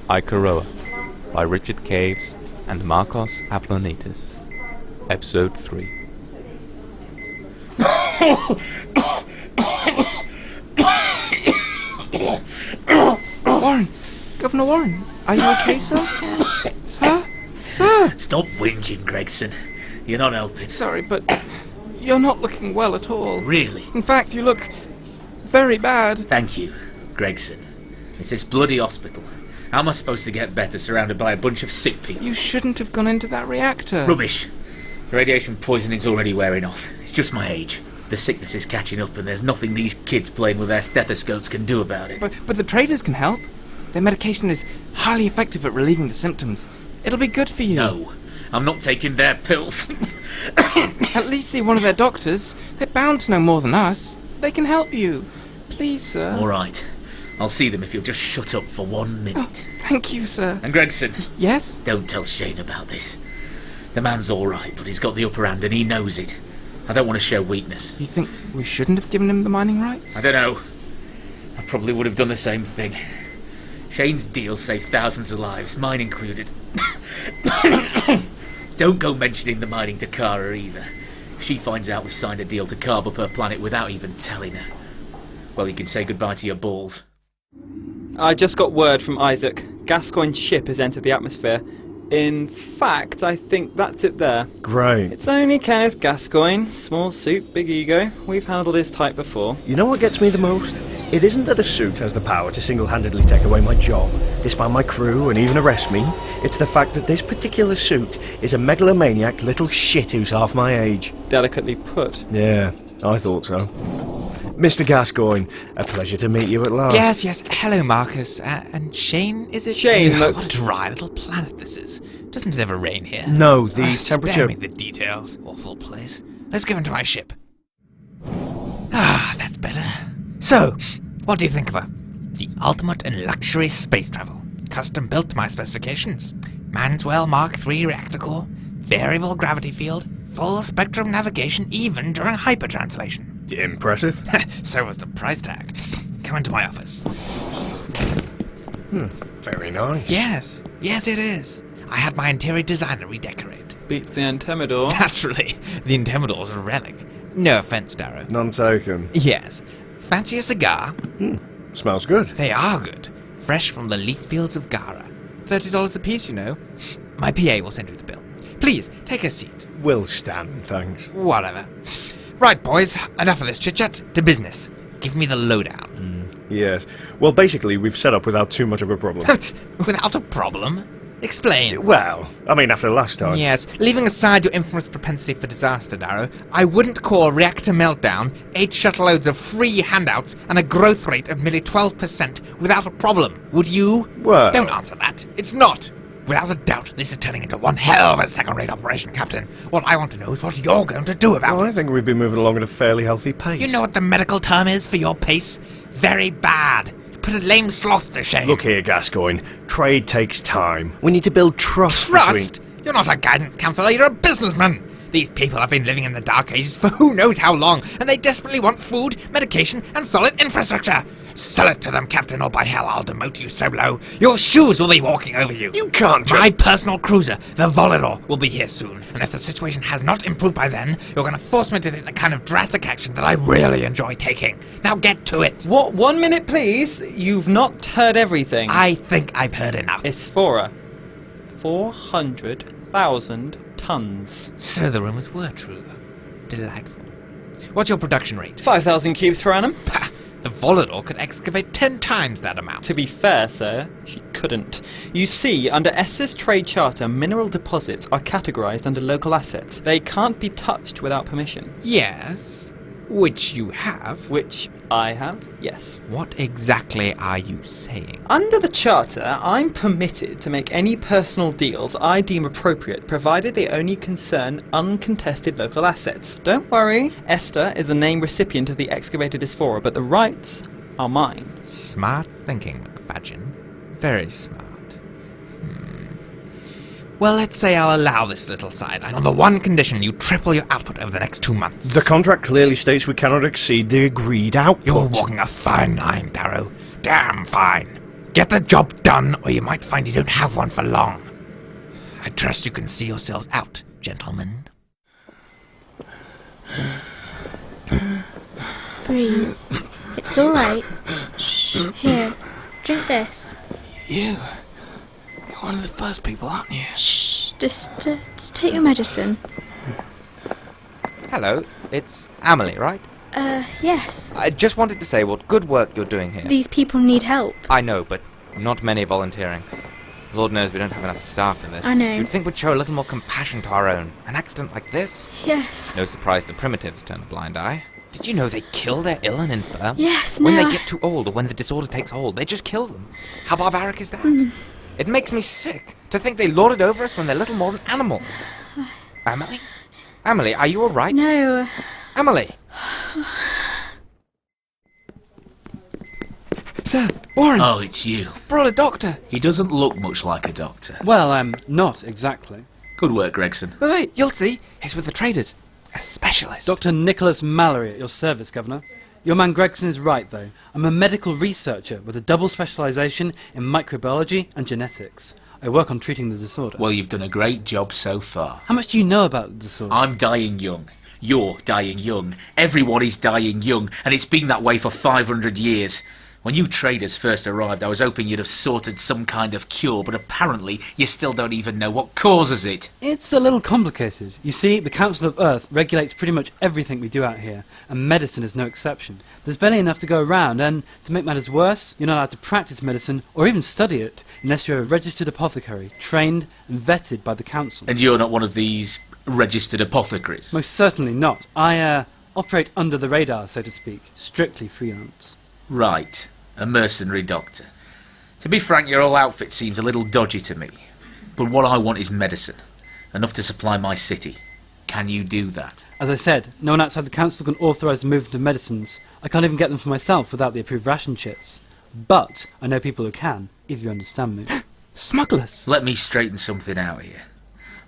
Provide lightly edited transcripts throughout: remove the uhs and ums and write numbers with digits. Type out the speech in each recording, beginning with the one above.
Ika Roa by Richard Caves and Marcos Avlonitis. Episode 3. Warren! Governor Warren! Are you okay, sir? Sir? Sir! Stop whinging, Gregson. You're not helping. Sorry, but you're not looking well at all. Really? In fact, you look very bad. Thank you, Gregson. It's this bloody hospital. How am I supposed to get better surrounded by a bunch of sick people? You shouldn't have gone into that reactor. Rubbish. The radiation poisoning's already wearing off. It's just my age. The sickness is catching up and there's nothing these kids playing with their stethoscopes can do about it. But the traders can help. Their medication is highly effective at relieving the symptoms. It'll be good for you. No, I'm not taking their pills. At least see one of their doctors. They're bound to know more than us. They can help you. Please, sir. All right. I'll see them if you'll just shut up for 1 minute. Oh, thank you, sir. And Gregson. Yes? Don't tell Shane about this. The man's all right, but he's got the upper hand and he knows it. I don't want to show weakness. You think we shouldn't have given him the mining rights? I don't know. I probably would have done the same thing. Shane's deal saved thousands of lives, mine included. Don't go mentioning the mining to Kara either. If she finds out we've signed a deal to carve up her planet without even telling her, well, you can say goodbye to your balls. I just got word from Isaac. Gascoigne's ship has entered the atmosphere. In fact, I think that's it there. Great. It's only Kenneth Gascoigne. Small suit, big ego. We've handled this type before. You know what gets me the most? It isn't that a suit has the power to single-handedly take away my job, disband my crew, and even arrest me. It's the fact that this particular suit is a megalomaniac little shit who's half my age. Delicately put. Yeah, I thought so. Mr. Gascoigne, a pleasure to meet you at last. Yes. Hello, Marcus. And Shane, is it? Shane, look. What a dry little planet this is. Doesn't it ever rain here? No, the temperature... Spare me the details. Awful place. Let's go into my ship. Ah, that's better. So, what do you think of her? The ultimate in luxury space travel. Custom built to my specifications. Manswell Mark III reactor core. Variable gravity field. Full spectrum navigation even during hypertranslation. Impressive. So was the price tag. Come into my office. Very nice. Yes, it is. I had my interior designer redecorate. Beats the Antemidor. Naturally, the Intimidor's a relic. No offense, Darrow. None taken. Yes. Fancy a cigar? Smells good. They are good. Fresh from the leaf fields of Gara. $30 a piece, you know. My PA will send you the bill. Please, take a seat. Will stand, thanks. Whatever. Right, boys, enough of this chit-chat. To business. Give me the lowdown. Yes. Well, basically, we've set up without too much of a problem. Without a problem? Explain. Well, I mean, after last time. Yes, leaving aside your infamous propensity for disaster, Darrow, I wouldn't call reactor meltdown, 8 shuttleloads of free handouts, and a growth rate of merely 12% without a problem, would you? Well... Don't answer that. It's not. Without a doubt, this is turning into one hell of a second-rate operation, Captain. What I want to know is what you're going to do about Well, it. I think we've been moving along at a fairly healthy pace. You know what the medical term is for your pace? Very bad. Put a lame sloth to shame. Look here, Gascoigne. Trade takes time. We need to build trust Trust? You're not a guidance counsellor, you're a businessman. These people have been living in the dark ages for who knows how long, and they desperately want food, medication, and solid infrastructure. Sell it to them, Captain, or by hell I'll demote you so low, your shoes will be walking over you. You can't just... My personal cruiser, the Volador, will be here soon, and if the situation has not improved by then, you're going to force me to take the kind of drastic action that I really enjoy taking. Now get to it. What? 1 minute, please? You've not heard everything. I think I've heard enough. Isphora. 400,000 tons. So the rumours were true. Delightful. What's your production rate? 5,000 cubes per annum. Pah! The Volador could excavate 10 times that amount. To be fair, sir, she couldn't. You see, under ESTA's trade charter, mineral deposits are categorised under local assets. They can't be touched without permission. Yes, which you have. Which I have, yes. What exactly are you saying? Under the charter, I'm permitted to make any personal deals I deem appropriate, provided they only concern uncontested local assets. Don't worry, ESTA is the named recipient of the excavated Isphora, but the rights are mine. Smart thinking, McFadgen. Very smart. Well, let's say I'll allow this little sideline on the one condition you triple your output over the next 2 months. The contract clearly states we cannot exceed the agreed output. You're walking a fine line, Darrow. Damn fine. Get the job done, or you might find you don't have one for long. I trust you can see yourselves out, gentlemen. Breathe. It's alright. Shh. Here, drink this. You're one of the first people, aren't you? Shh. Just take your medicine. Hello, it's Amelie, right? Yes. I just wanted to say what good work you're doing here. These people need help. I know, but not many volunteering. Lord knows we don't have enough staff for this. I know. You'd think we'd show a little more compassion to our own. An accident like this? Yes. No surprise the primitives turn a blind eye. Did you know they kill their ill and infirm? Yes, When no, they get too old or when the disorder takes hold, they just kill them. How barbaric is that? It makes me sick to think they lord it over us when they're little more than animals. Amelie? Amelie, are you alright? No. Amelie! Sir, Warren! Oh, it's you. Brought a doctor! He doesn't look much like a doctor. Well, not exactly. Good work, Gregson. Wait, you'll see. He's with the traders. A specialist. Dr. Nicholas Mallory at your service, Governor. Your man Gregson is right, though. I'm a medical researcher with a double specialisation in microbiology and genetics. I work on treating the disorder. Well, you've done a great job so far. How much do you know about the disorder? I'm dying young. You're dying young. Everyone is dying young, and it's been that way for 500 years. When you traders first arrived, I was hoping you'd have sorted some kind of cure, but apparently you still don't even know what causes it. It's a little complicated. You see, the Council of Earth regulates pretty much everything we do out here, and medicine is no exception. There's barely enough to go around, and to make matters worse, you're not allowed to practice medicine or even study it unless you're a registered apothecary, trained and vetted by the Council. And you're not one of these registered apothecaries? Most certainly not. I operate under the radar, so to speak, strictly freelance. Right. A mercenary doctor. To be frank, your whole outfit seems a little dodgy to me. But what I want is medicine. Enough to supply my city. Can you do that? As I said, no one outside the Council can authorise the movement of medicines. I can't even get them for myself without the approved ration chits. But I know people who can, if you understand me. Smugglers. Let me straighten something out here.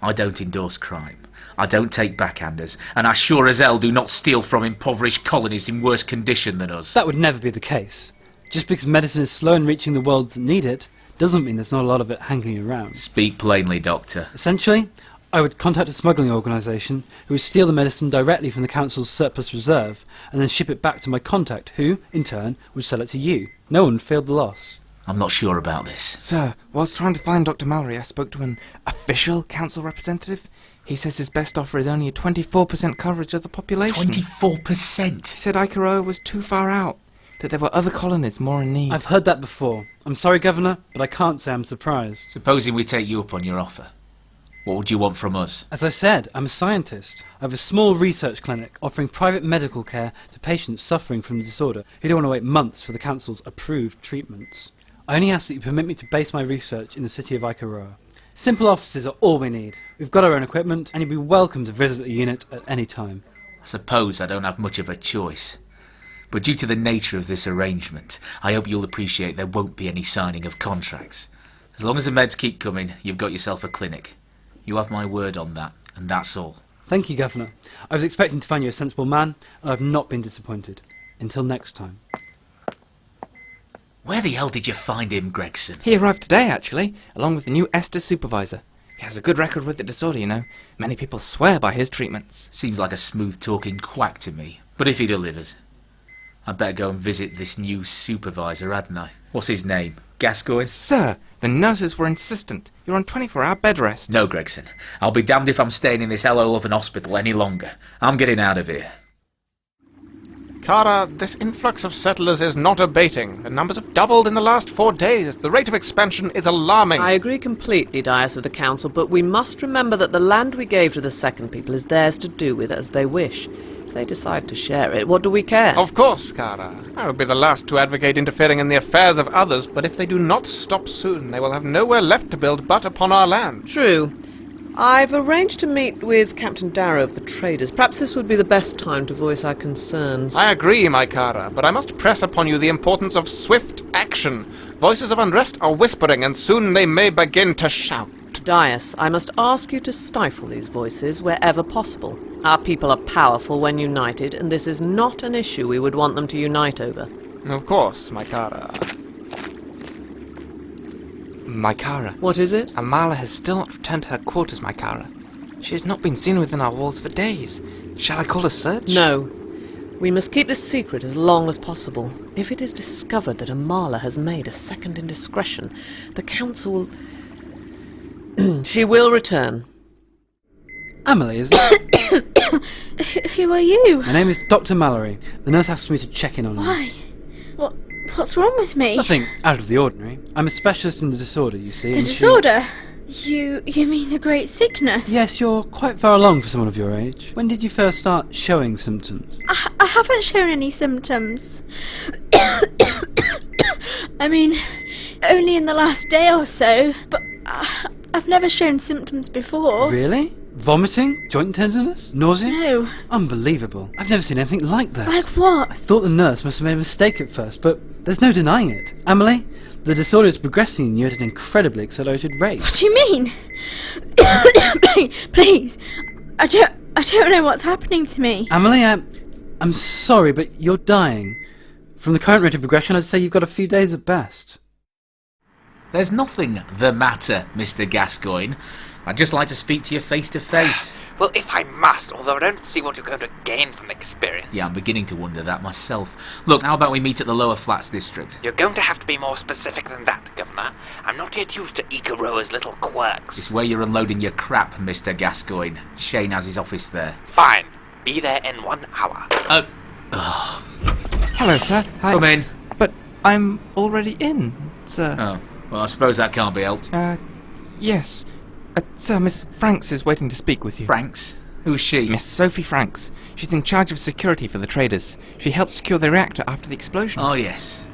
I don't endorse crime. I don't take backhanders. And I sure as hell do not steal from impoverished colonies in worse condition than us. That would never be the case. Just because medicine is slow in reaching the worlds that need it, doesn't mean there's not a lot of it hanging around. Speak plainly, Doctor. Essentially, I would contact a smuggling organisation who would steal the medicine directly from the Council's surplus reserve and then ship it back to my contact, who, in turn, would sell it to you. No one would feel the loss. I'm not sure about this. Sir, whilst trying to find Dr. Mallory, I spoke to an official council representative. He says his best offer is only a 24% coverage of the population. 24%? He said Ika Roa was too far out, that there were other colonies more in need. I've heard that before. I'm sorry, Governor, but I can't say I'm surprised. Supposing we take you up on your offer, what would you want from us? As I said, I'm a scientist. I have a small research clinic offering private medical care to patients suffering from the disorder who don't want to wait months for the Council's approved treatments. I only ask that you permit me to base my research in the city of Ika Roa. Simple offices are all we need. We've got our own equipment, and you'd be welcome to visit the unit at any time. I suppose I don't have much of a choice. But due to the nature of this arrangement, I hope you'll appreciate there won't be any signing of contracts. As long as the meds keep coming, you've got yourself a clinic. You have my word on that, and that's all. Thank you, Governor. I was expecting to find you a sensible man, and I've not been disappointed. Until next time. Where the hell did you find him, Gregson? He arrived today, actually, along with the new ESTA supervisor. He has a good record with the disorder, you know. Many people swear by his treatments. Seems like a smooth-talking quack to me. But if he delivers, I'd better go and visit this new supervisor, hadn't I? What's his name? Gascoigne? Sir, the nurses were insistent. You're on 24-hour bed rest. No, Gregson. I'll be damned if I'm staying in this hellhole of an hospital any longer. I'm getting out of here. Kara, this influx of settlers is not abating. The numbers have doubled in the last 4 days. The rate of expansion is alarming. I agree completely, Dias, with the Council, but we must remember that the land we gave to the Second People is theirs to do with as they wish. If they decide to share it, what do we care? Of course, Kara. I will be the last to advocate interfering in the affairs of others, but if they do not stop soon, they will have nowhere left to build but upon our lands. True. I've arranged to meet with Captain Darrow of the traders. Perhaps this would be the best time to voice our concerns. I agree, my Kara, but I must press upon you the importance of swift action. Voices of unrest are whispering, and soon they may begin to shout. Dias, I must ask you to stifle these voices wherever possible. Our people are powerful when united, and this is not an issue we would want them to unite over. Of course, my Kara. My Kara. What is it? Amala has still not returned to her quarters, my Kara. She has not been seen within our walls for days. Shall I call a search? No. We must keep this secret as long as possible. If it is discovered that Amala has made a second indiscretion, the council will... She will return. Emily, is it? Who are you? My name is Dr. Mallory. The nurse asked me to check in on you. Why? What's wrong with me? Nothing out of the ordinary. I'm a specialist in the disorder, you see. The and disorder? You mean the great sickness? Yes, you're quite far along for someone of your age. When did you first start showing symptoms? I haven't shown any symptoms. I mean, only in the last day or so, but I've never shown symptoms before. Really? Vomiting? Joint tenderness? Nausea? No. Unbelievable. I've never seen anything like that. Like what? I thought the nurse must have made a mistake at first, but there's no denying it. Emily, the disorder is progressing in you at an incredibly accelerated rate. What do you mean? Please. I don't know what's happening to me. Emily, I'm sorry, but you're dying. From the current rate of progression, I'd say you've got a few days at best. There's nothing the matter, Mr. Gascoigne. I'd just like to speak to you face to face. Well, if I must, although I don't see what you're going to gain from the experience. Yeah, I'm beginning to wonder that myself. Look, how about we meet at the Lower Flats district? You're going to have to be more specific than that, Governor. I'm not yet used to Ika Roa's little quirks. It's where you're unloading your crap, Mr. Gascoigne. Shane has his office there. Fine. Be there in 1 hour. Hello, sir. Hi. Come in. But I'm already in, sir. Oh, well, I suppose that can't be helped. Yes. Sir, Miss Franks is waiting to speak with you. Franks? Who's she? Miss Sophie Franks. She's in charge of security for the traders. She helped secure the reactor after the explosion. Oh, yes.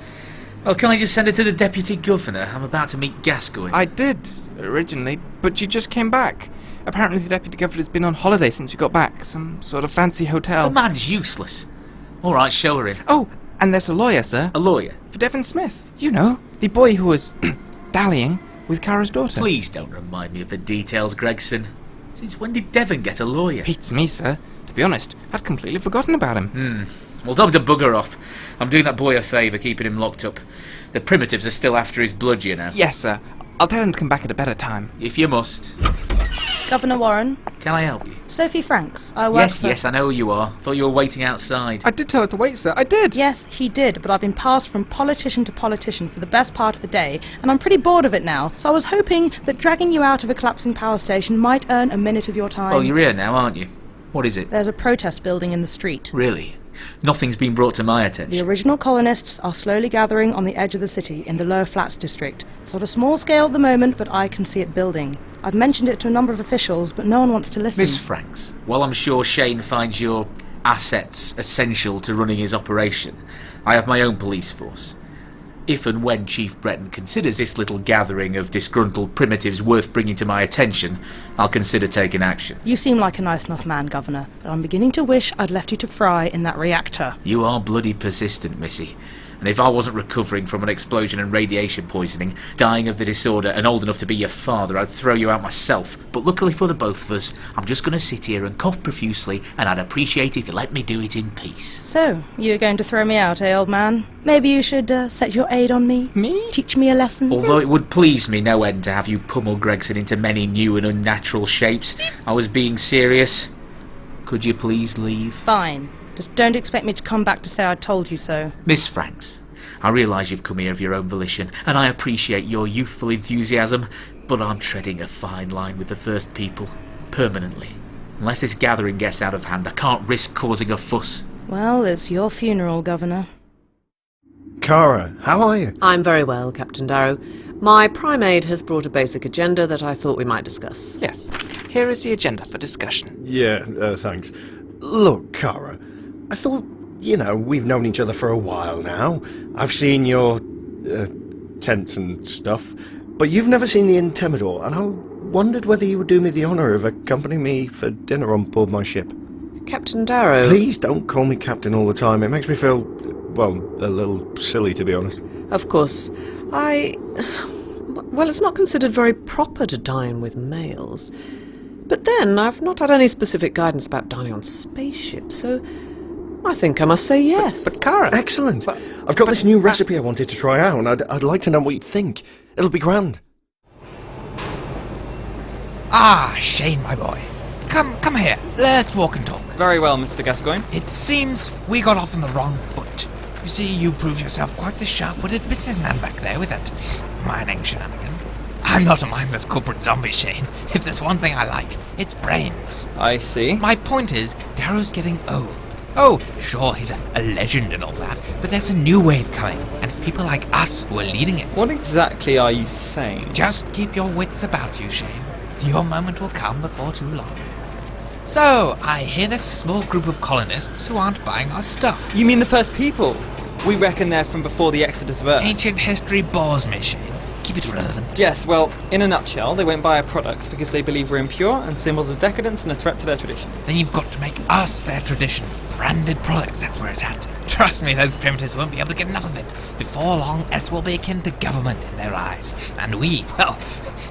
Well, can I just send her to the Deputy Governor? I'm about to meet Gascoigne. I did, originally, but you just came back. Apparently the Deputy Governor's been on holiday since you got back. Some sort of fancy hotel. The man's useless. All right, show her in. Oh, and there's a lawyer, sir. A lawyer? For Devon Smith. You know, the boy who was dallying with Kara's daughter. Please don't remind me of the details, Gregson. Since when did Devon get a lawyer? Beats me, sir. To be honest, I'd completely forgotten about him. Well, tell him to bugger off. I'm doing that boy a favour keeping him locked up. The Primitives are still after his blood, you know. Yes, sir. I'll tell him to come back at a better time. If you must. Governor Warren. Can I help you? Sophie Franks. I work for... Yes, I know who you are. Thought you were waiting outside. I did tell her to wait, sir. I did. Yes, he did, but I've been passed from politician to politician for the best part of the day, and I'm pretty bored of it now, so I was hoping that dragging you out of a collapsing power station might earn a minute of your time. Well, you're here now, aren't you? What is it? There's a protest building in the street. Really? Nothing's been brought to my attention. The original colonists are slowly gathering on the edge of the city in the Lower Flats district. It's on a small scale at the moment, but I can see it building. I've mentioned it to a number of officials, but no one wants to listen. Miss Franks, while I'm sure Shane finds your assets essential to running his operation, I have my own police force. If and when Chief Breton considers this little gathering of disgruntled primitives worth bringing to my attention, I'll consider taking action. You seem like a nice enough man, Governor, but I'm beginning to wish I'd left you to fry in that reactor. You are bloody persistent, Missy. And if I wasn't recovering from an explosion and radiation poisoning, dying of the disorder and old enough to be your father, I'd throw you out myself. But luckily for the both of us, I'm just going to sit here and cough profusely, and I'd appreciate if you let me do it in peace. So, you're going to throw me out, eh, old man? Maybe you should set your aid on me? Me? Teach me a lesson? Although it would please me no end to have you pummel Gregson into many new and unnatural shapes, I was being serious. Could you please leave? Fine. Just don't expect me to come back to say I told you so. Miss Franks, I realise you've come here of your own volition, and I appreciate your youthful enthusiasm, but I'm treading a fine line with the First People, permanently. Unless this gathering gets out of hand, I can't risk causing a fuss. Well, it's your funeral, Governor. Kara, how are you? I'm very well, Captain Darrow. My primate has brought a basic agenda that I thought we might discuss. Yes. Here is the agenda for discussion. Yeah, thanks. Look, Kara, I thought, we've known each other for a while now. I've seen your tents and stuff, but you've never seen the Intimidor, and I wondered whether you would do me the honour of accompanying me for dinner on board my ship. Captain Darrow... Please don't call me Captain all the time. It makes me feel, well, a little silly, to be honest. Of course. Well, it's not considered very proper to dine with males. But then, I've not had any specific guidance about dining on spaceships, so I think I must say yes. But Kara... Excellent. I've got this new recipe I wanted to try out, and I'd like to know what you think. It'll be grand. Ah, Shane, my boy. Come here. Let's walk and talk. Very well, Mr. Gascoigne. It seems we got off on the wrong foot. You see, you proved yourself quite the sharp-witted businessman back there with that mining shenanigan. I'm not a mindless corporate zombie, Shane. If there's one thing I like, it's brains. I see. My point is, Darrow's getting old. Oh, sure, he's a legend and all that, but there's a new wave coming, and it's people like us who are leading it. What exactly are you saying? Just keep your wits about you, Shane. Your moment will come before too long. So, I hear there's a small group of colonists who aren't buying our stuff. You mean the first people? We reckon they're from before the Exodus of Earth. Ancient history bores me, Shane. Keep it relevant. Yes, well, in a nutshell, they won't buy our products because they believe we're impure and symbols of decadence and a threat to their traditions. Then you've got to make us their tradition. Branded products, that's where it's at. Trust me, those primitives won't be able to get enough of it. Before long, S will be akin to government in their eyes. And we, well,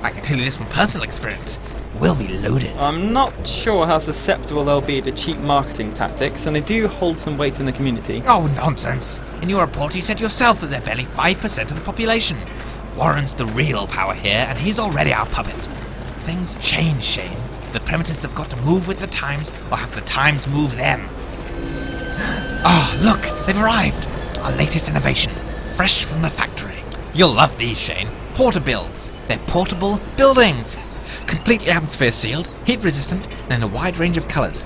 I can tell you this from personal experience, we'll be loaded. I'm not sure how susceptible they'll be to cheap marketing tactics, and they do hold some weight in the community. Oh, nonsense. In your report, you said yourself that they're barely 5% of the population. Warren's the real power here, and he's already our puppet. Things change, Shane. The primitives have got to move with the times, or have the times move them. Oh, look, they've arrived. Our latest innovation, fresh from the factory. You'll love these, Shane. Porta-builds. They're portable buildings. Completely atmosphere sealed, heat resistant, and in a wide range of colours.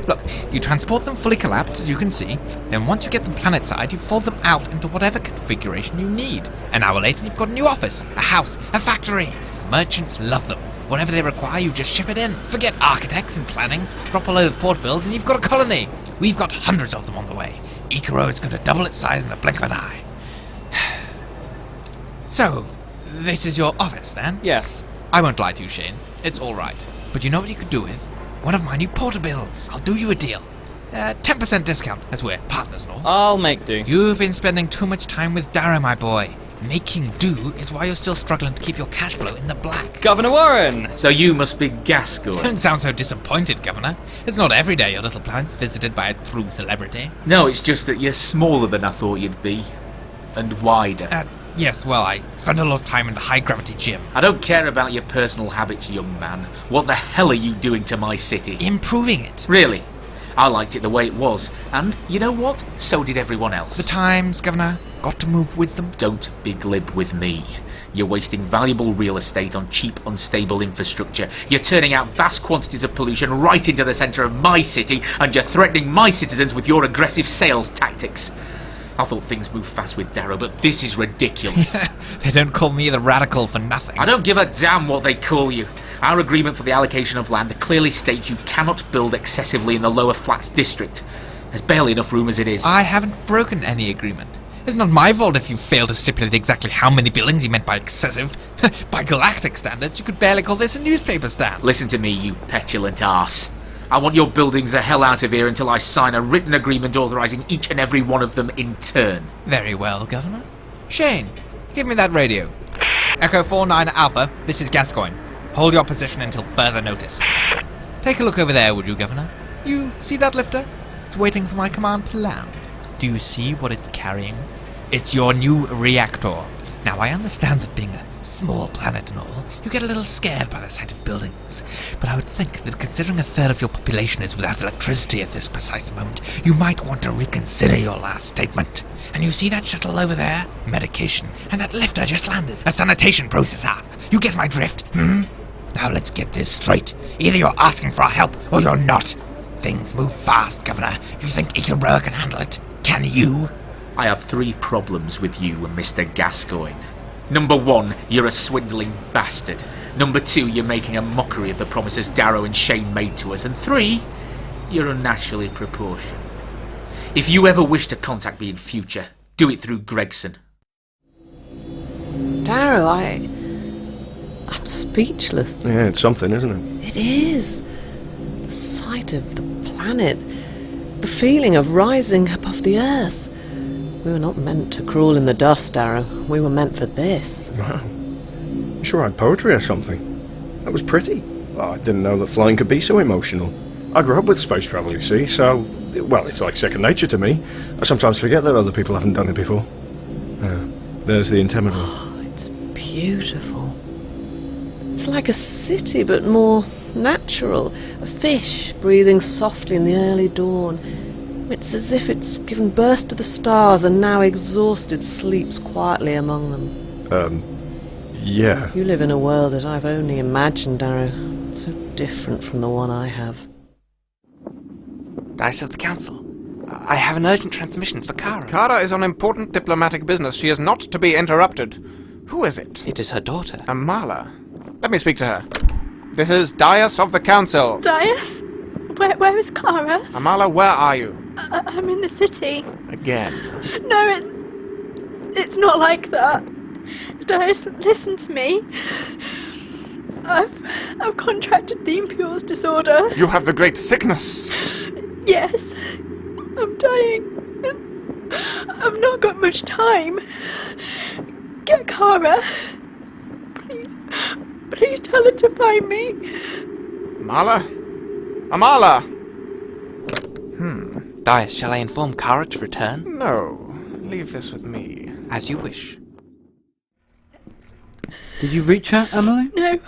Look, you transport them fully collapsed, as you can see. Then once you get them planet-side, you fold them out into whatever configuration you need. An hour later, you've got a new office, a house, a factory. Merchants love them. Whatever they require, you just ship it in. Forget architects and planning. Drop a load of port builds and you've got a colony. We've got hundreds of them on the way. Ika Roa is going to double its size in the blink of an eye. So, this is your office, then? Yes. I won't lie to you, Shane. It's all right. But you know what you could do with? One of my new porter builds. I'll do you a deal. 10% discount, as we're partners and all. I'll make do. You've been spending too much time with Darrow, my boy. Making do is why you're still struggling to keep your cash flow in the black. Governor Warren! So you must be Gascoigne. Don't sound so disappointed, Governor. It's not every day your little planet's visited by a true celebrity. No, it's just that you're smaller than I thought you'd be. And wider. Yes, well, I spend a lot of time in the high-gravity gym. I don't care about your personal habits, young man. What the hell are you doing to my city? Improving it. Really? I liked it the way it was. And you know what? So did everyone else. The times, Governor. Got to move with them. Don't be glib with me. You're wasting valuable real estate on cheap, unstable infrastructure. You're turning out vast quantities of pollution right into the centre of my city, and you're threatening my citizens with your aggressive sales tactics. I thought things moved fast with Darrow, but this is ridiculous. They don't call me the radical for nothing. I don't give a damn what they call you. Our agreement for the allocation of land clearly states you cannot build excessively in the lower flats district. There's barely enough room as it is. I haven't broken any agreement. It's not my fault if you failed to stipulate exactly how many buildings you meant by excessive. By galactic standards, you could barely call this a newspaper stand. Listen to me, you petulant arse. I want your buildings the hell out of here until I sign a written agreement authorising each and every one of them in turn. Very well, Governor. Shane, give me that radio. Echo 49 Alpha, this is Gascoigne. Hold your position until further notice. Take a look over there, would you, Governor? You see that lifter? It's waiting for my command to land. Do you see what it's carrying? It's your new reactor. Now, I understand that being a small planet and all, you get a little scared by the sight of buildings. But I would think that considering a third of your population is without electricity at this precise moment, you might want to reconsider your last statement. And you see that shuttle over there? Medication. And that lifter just landed. A sanitation processor. You get my drift, Now let's get this straight. Either you're asking for our help, or you're not. Things move fast, Governor. Do you think Ika Roa can handle it? Can you? I have 3 problems with you, Mr. Gascoigne. Number 1, you're a swindling bastard. Number 2, you're making a mockery of the promises Darrow and Shane made to us. And 3, you're unnaturally proportioned. If you ever wish to contact me in future, do it through Gregson. Darrow, I'm speechless. Yeah, it's something, isn't it? It is. The sight of the planet, the feeling of rising above the earth. We were not meant to crawl in the dust, Darrow. We were meant for this. Wow. You sure had poetry or something? That was pretty. Well, I didn't know that flying could be so emotional. I grew up with space travel, you see, so, well, it's like second nature to me. I sometimes forget that other people haven't done it before. There's the Intemidor. Oh, it's beautiful. It's like a city, but more natural. A fish breathing softly in the early dawn. It's as if it's given birth to the stars and now exhausted sleeps quietly among them. Yeah. You live in a world that I've only imagined, Darrow. So different from the one I have. Dice of the Council. I have an urgent transmission for Kara. Kara is on important diplomatic business. She is not to be interrupted. Who is it? It is her daughter. Amala. Let me speak to her. This is Dice of the Council. Dias? Where is Kara? Amala, where are you? I'm in the city. Again. No, it's not like that. Dias, listen to me. I've contracted the Impur's disorder. You have the great sickness. Yes. I'm dying. I've not got much time. Get Kara. Please tell her to find me. Amala? Amala! Dias, shall I inform Kara to return? No. Leave this with me. As you wish. Did you reach her, Emily? No.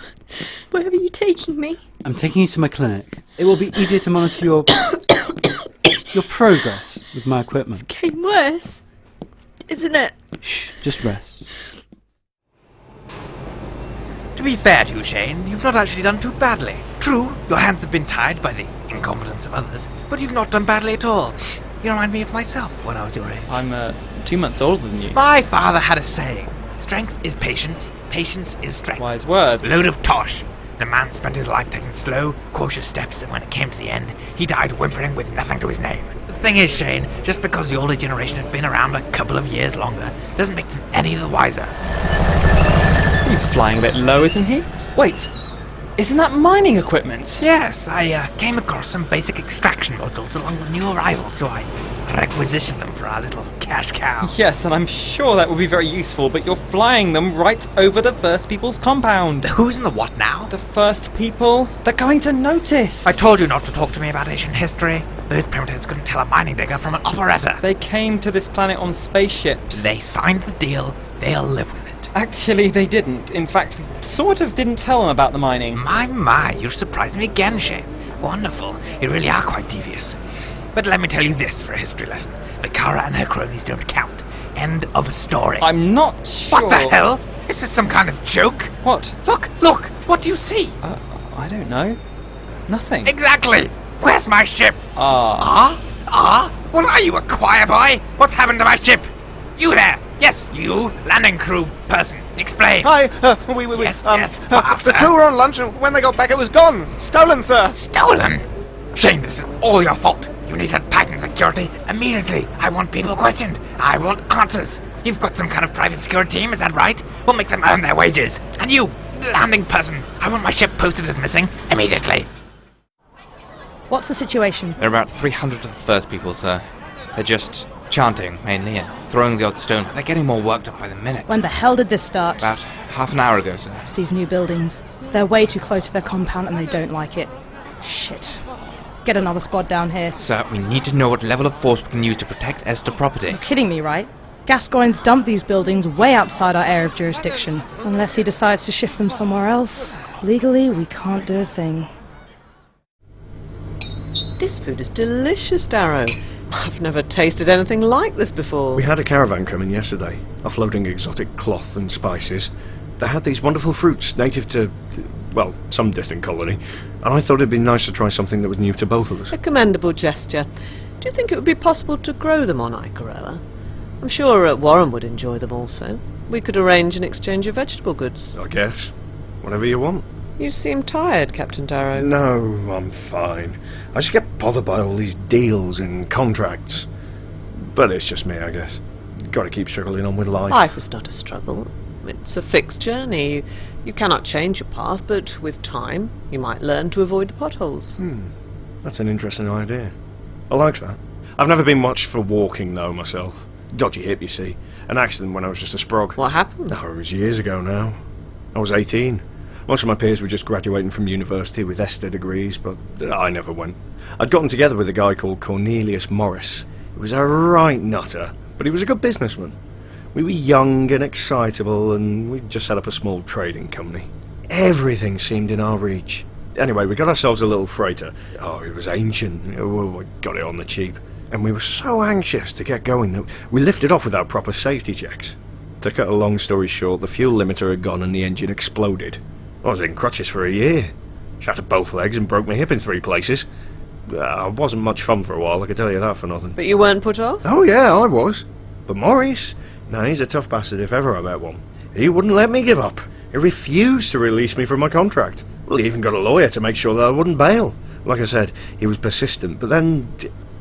Where are you taking me? I'm taking you to my clinic. It will be easier to monitor your progress with my equipment. Getting worse, isn't it? Shh, just rest. To be fair to you, Shane, you've not actually done too badly. True, your hands have been tied by the incompetence of others, but you've not done badly at all. You remind me of myself when I was your age. I'm 2 months older than you. My father had a saying, strength is patience, patience is strength. Wise words. Load of tosh. The man spent his life taking slow, cautious steps, and when it came to the end, he died whimpering with nothing to his name. The thing is, Shane, just because the older generation have been around a couple of years longer, doesn't make them any the wiser. He's flying a bit low, isn't he? Wait, isn't that mining equipment? Yes, I came across some basic extraction modules along with new arrivals, so I requisitioned them for our little cash cow. Yes, and I'm sure that would be very useful, but you're flying them right over the First People's compound. The who's and the what now? The First People? They're going to notice. I told you not to talk to me about Asian history. Those primitives couldn't tell a mining digger from an operetta. They came to this planet on spaceships. They signed the deal. They'll live with it. Actually, they didn't. In fact, we sort of didn't tell them about the mining. My, you've surprised me again, Shane. Wonderful. You really are quite devious. But let me tell you this for a history lesson. The Kara and her cronies don't count. End of story. I'm not sure... What the hell? Is this some kind of joke? What? Look! What do you see? I don't know. Nothing. Exactly! Where's my ship? Ah. Well, are you a choir boy? What's happened to my ship? You there! Yes, you, landing crew person. Explain. Hi, we Yes, faster. the crew were on lunch, and when they got back it was gone. Stolen, sir. Stolen? Shane, this is all your fault. You need to tighten security immediately. I want people questioned. I want answers. You've got some kind of private security team, is that right? We'll make them earn their wages. And you, landing person, I want my ship posted as missing immediately. What's the situation? There are about 300 of the First People, sir. They're just chanting, mainly, and throwing the odd stone. They're getting more worked up by the minute. When the hell did this start? About half an hour ago, sir. It's these new buildings. They're way too close to their compound and they don't like it. Shit. Get another squad down here. Sir, we need to know what level of force we can use to protect ESTA property. You're kidding me, right? Gascoigne's dumped these buildings way outside our area of jurisdiction. Unless he decides to shift them somewhere else. Legally, we can't do a thing. This food is delicious, Darrow. I've never tasted anything like this before. We had a caravan come in yesterday, offloading exotic cloth and spices. They had these wonderful fruits native to, well, some distant colony, and I thought it'd be nice to try something that was new to both of us. A commendable gesture. Do you think it would be possible to grow them on Ika Roa? I'm sure Warren would enjoy them also. We could arrange an exchange of vegetable goods. I guess. Whatever you want. You seem tired, Captain Darrow. No, I'm fine. I just get bothered by all these deals and contracts. But it's just me, I guess. Gotta keep struggling on with life. Life is not a struggle. It's a fixed journey. You cannot change your path, but with time, you might learn to avoid the potholes. That's an interesting idea. I like that. I've never been much for walking, though, myself. Dodgy hip, you see. An accident when I was just a sprog. What happened? Oh, it was years ago now. I was 18. Most of my peers were just graduating from university with ESTA degrees, but I never went. I'd gotten together with a guy called Cornelius Morris. He was a right nutter, but he was a good businessman. We were young and excitable, and we'd just set up a small trading company. Everything seemed in our reach. Anyway, we got ourselves a little freighter. Oh, it was ancient. Oh, we got it on the cheap. And we were so anxious to get going that we lifted off without proper safety checks. To cut a long story short, the fuel limiter had gone and the engine exploded. I was in crutches for a year. Shattered both legs and broke my hip in 3 places. It wasn't much fun for a while, I can tell you that for nothing. But you weren't put off? Oh yeah, I was. But Maurice, now he's a tough bastard if ever I met one. He wouldn't let me give up. He refused to release me from my contract. Well, he even got a lawyer to make sure that I wouldn't bail. Like I said, he was persistent, but then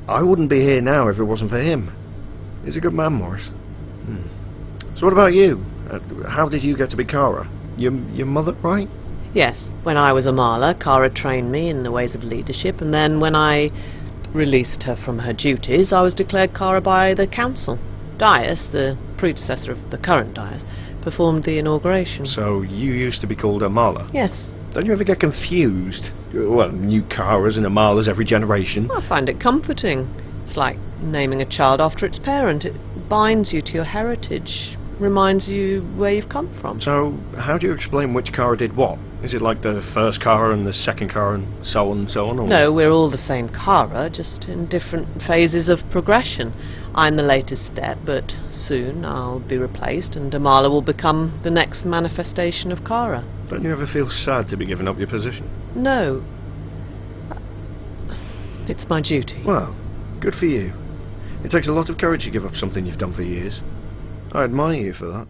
I wouldn't be here now if it wasn't for him. He's a good man, Maurice. So what about you? How did you get to be Kara? Your mother, right? Yes. When I was a Marla, Kara trained me in the ways of leadership, and then when I released her from her duties, I was declared Kara by the council. Dias, the predecessor of the current Dias, performed the inauguration. So you used to be called a Marla? Yes. Don't you ever get confused? Well, new Karas and Amalas every generation. I find it comforting. It's like naming a child after its parent. It binds you to your heritage, reminds you where you've come from. So, how do you explain which Kara did what? Is it like the first Kara and the second Kara and so on and so on? Or? No, we're all the same Kara, just in different phases of progression. I'm the latest step, but soon I'll be replaced and Amala will become the next manifestation of Kara. Don't you ever feel sad to be giving up your position? No. It's my duty. Well, good for you. It takes a lot of courage to give up something you've done for years. I admire you for that.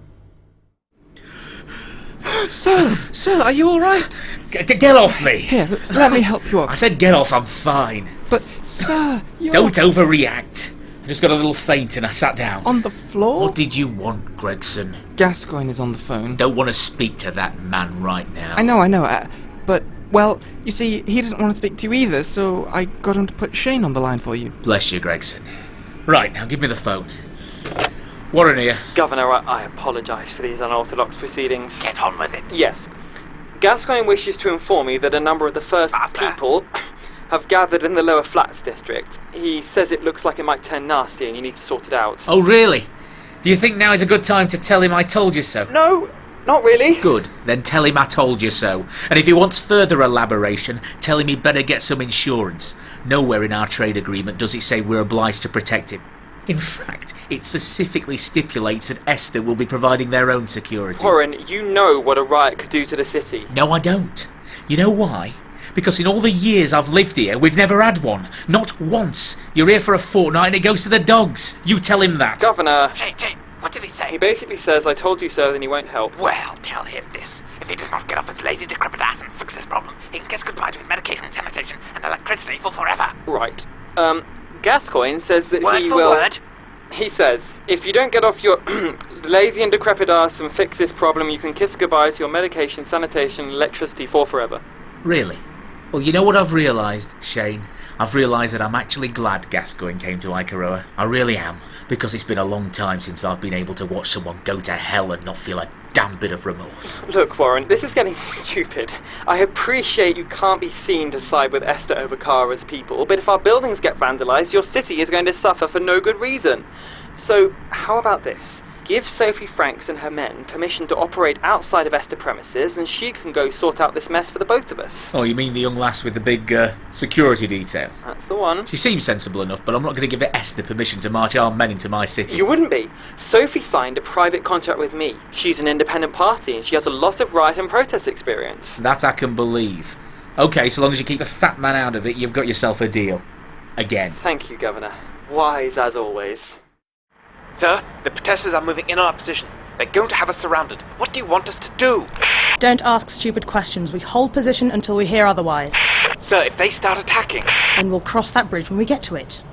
Sir, are you alright? Get off me! Here, let me help you up. I said get off, I'm fine. But, sir, you're... Don't overreact. I just got a little faint and I sat down. On the floor? What did you want, Gregson? Gascoigne is on the phone. Don't want to speak to that man right now. I know, but, well, you see, he doesn't want to speak to you either, so I got him to put Shane on the line for you. Bless you, Gregson. Right, now give me the phone. Warren here. Governor, I apologise for these unorthodox proceedings. Get on with it. Yes. Gascoigne wishes to inform me that a number of the first people have gathered in the lower flats district. He says it looks like it might turn nasty and you need to sort it out. Oh, really? Do you think now is a good time to tell him I told you so? No, not really. Good. Then tell him I told you so. And if he wants further elaboration, tell him he'd better get some insurance. Nowhere in our trade agreement does it say we're obliged to protect him. In fact, it specifically stipulates that ESTA will be providing their own security. Warren, you know what a riot could do to the city. No, I don't. You know why? Because in all the years I've lived here, we've never had one. Not once. You're here for a fortnight and it goes to the dogs. You tell him that. Governor... Shane, what did he say? He basically says, I told you so, then he won't help. Well, tell him this. If he does not get off his lazy, decrepit ass and fix this problem, he can kiss goodbye to his medication and sanitation and electricity for forever. Right. Gascoigne says that Word he for will... word. He says, if you don't get off your lazy and decrepit ass and fix this problem, you can kiss goodbye to your medication, sanitation, and electricity for forever. Really? Well, you know what I've realised, Shane? I've realised that I'm actually glad Gascoigne came to Ika Roa. I really am. Because it's been a long time since I've been able to watch someone go to hell and not feel a damn bit of remorse. Look, Warren, this is getting stupid. I appreciate you can't be seen to side with ESTA over Kara's people, but if our buildings get vandalised, your city is going to suffer for no good reason. So, how about this? Give Sophie Franks and her men permission to operate outside of ESTA premises, and she can go sort out this mess for the both of us. Oh, you mean the young lass with the big security detail? That's the one. She seems sensible enough, but I'm not going to give ESTA permission to march armed men into my city. You wouldn't be. Sophie signed a private contract with me. She's an independent party, and she has a lot of riot and protest experience. That I can believe. Okay, so long as you keep the fat man out of it, you've got yourself a deal. Again. Thank you, Governor. Wise as always. Sir, the protesters are moving in on our position. They're going to have us surrounded. What do you want us to do? Don't ask stupid questions. We hold position until we hear otherwise. Sir, if they start attacking... And we'll cross that bridge when we get to it.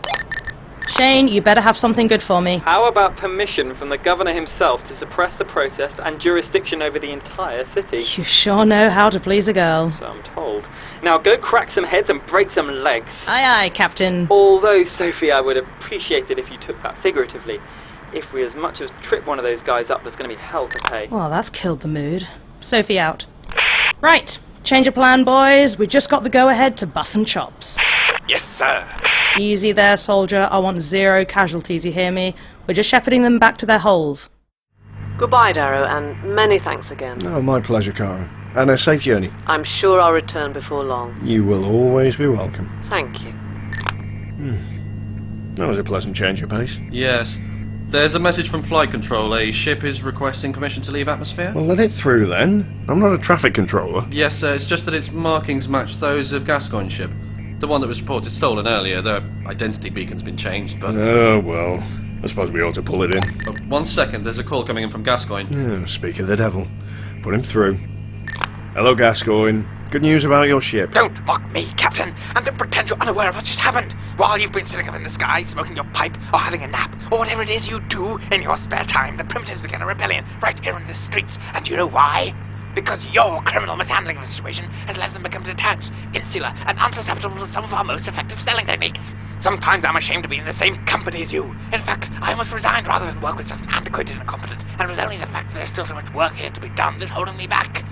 Shane, you better have something good for me. How about permission from the governor himself to suppress the protest and jurisdiction over the entire city? You sure know how to please a girl. So I'm told. Now go crack some heads and break some legs. Aye, aye, Captain. Although, Sophie, I would appreciate it if you took that figuratively. If we as much as trip one of those guys up, there's going to be hell to pay. Well, that's killed the mood. Sophie out. Right, change of plan, boys. We just got the go-ahead to bus and chops. Yes, sir. Easy there, soldier. I want 0 casualties, you hear me? We're just shepherding them back to their holes. Goodbye, Darrow, and many thanks again. Oh, my pleasure, Kara. And a safe journey. I'm sure I'll return before long. You will always be welcome. Thank you. That was a pleasant change of pace. Yes. There's a message from flight control. A ship is requesting permission to leave atmosphere. Well, let it through then. I'm not a traffic controller. Yes, it's just that its markings match those of Gascoigne's ship. The one that was reported stolen earlier. Their identity beacon's been changed, but... Oh, well. I suppose we ought to pull it in. Oh, 1 second, there's a call coming in from Gascoigne. Oh, speak of the devil. Put him through. Hello, Gascoigne. Good news about your ship. Don't mock me, Captain, and don't pretend you're unaware of what just happened. While you've been sitting up in the sky, smoking your pipe, or having a nap, or whatever it is you do in your spare time, the primitives began a rebellion right here in the streets. And do you know why? Because your criminal mishandling of the situation has led them to become detached, insular, and unsusceptible to some of our most effective selling techniques. Sometimes I'm ashamed to be in the same company as you. In fact, I almost resigned rather than work with such an antiquated and incompetent, and it was only the fact that there's still so much work here to be done that's holding me back.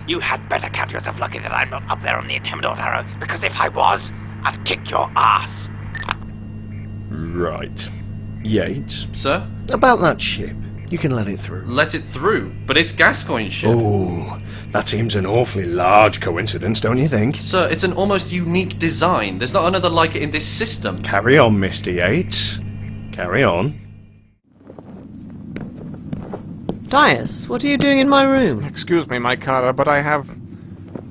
You had better count yourself lucky that I'm not up there on the Intimidor Darrow, because if I was, I'd kick your ass. Right. Yates? Sir? About that ship. You can let it through. Let it through? But it's Gascoigne's ship. Oh, that seems an awfully large coincidence, don't you think? Sir, it's an almost unique design. There's not another like it in this system. Carry on, Mr. Yates. Carry on. Dias, what are you doing in my room? Excuse me, my Kara, but I have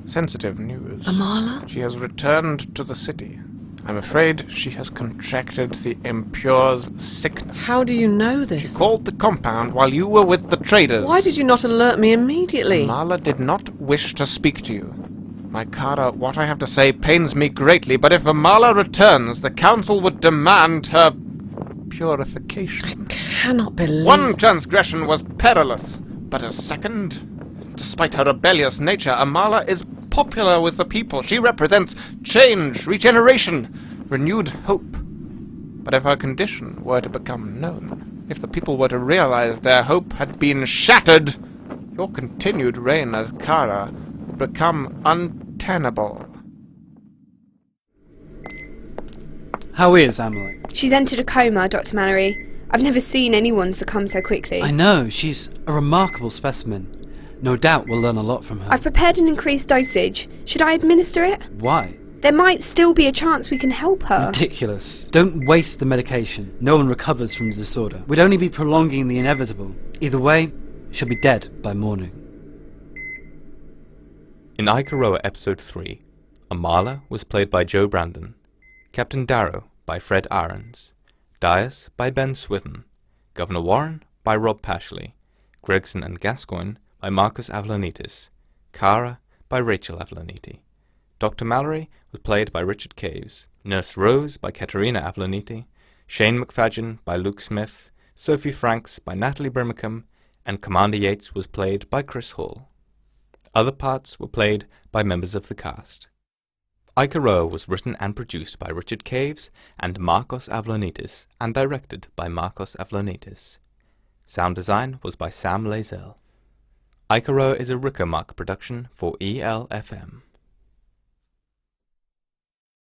sensitive news. Amala? She has returned to the city. I'm afraid she has contracted the Impure's sickness. How do you know this? She called the compound while you were with the traders. Why did you not alert me immediately? Mala did not wish to speak to you. My Kara, what I have to say pains me greatly, but if Amala returns, the council would demand her purification. Cannot believe... One transgression was perilous, but a second? Despite her rebellious nature, Amala is popular with the people. She represents change, regeneration, renewed hope. But if her condition were to become known, if the people were to realize their hope had been shattered, your continued reign as Kara would become untenable. How is Amelie? She's entered a coma, Dr. Mallory. I've never seen anyone succumb so quickly. I know, she's a remarkable specimen. No doubt we'll learn a lot from her. I've prepared an increased dosage. Should I administer it? Why? There might still be a chance we can help her. Ridiculous. Don't waste the medication. No one recovers from the disorder. We'd only be prolonging the inevitable. Either way, she'll be dead by morning. In Ika Roa Episode 3, Amala was played by Joe Brandon, Captain Darrow by Fred Aarons, Dias by Ben Swithin, Governor Warren by Rob Pashley, Gregson and Gascoigne by Marcos Avlonitis, Kara by Rachel Avloniti. Dr. Mallory was played by Richard Caves, Nurse Rose by Katerina Avloniti, Shane McFadgen by Luke Smith, Sophie Franks by Natalie Birmingham, and Commander Yates was played by Chris Hall. Other parts were played by members of the cast. Ika Roa was written and produced by Richard Caves and Marcos Avlonitis and directed by Marcos Avlonitis. Sound design was by Sam Lazell. Ika Roa is a RicoMark production for ELFM.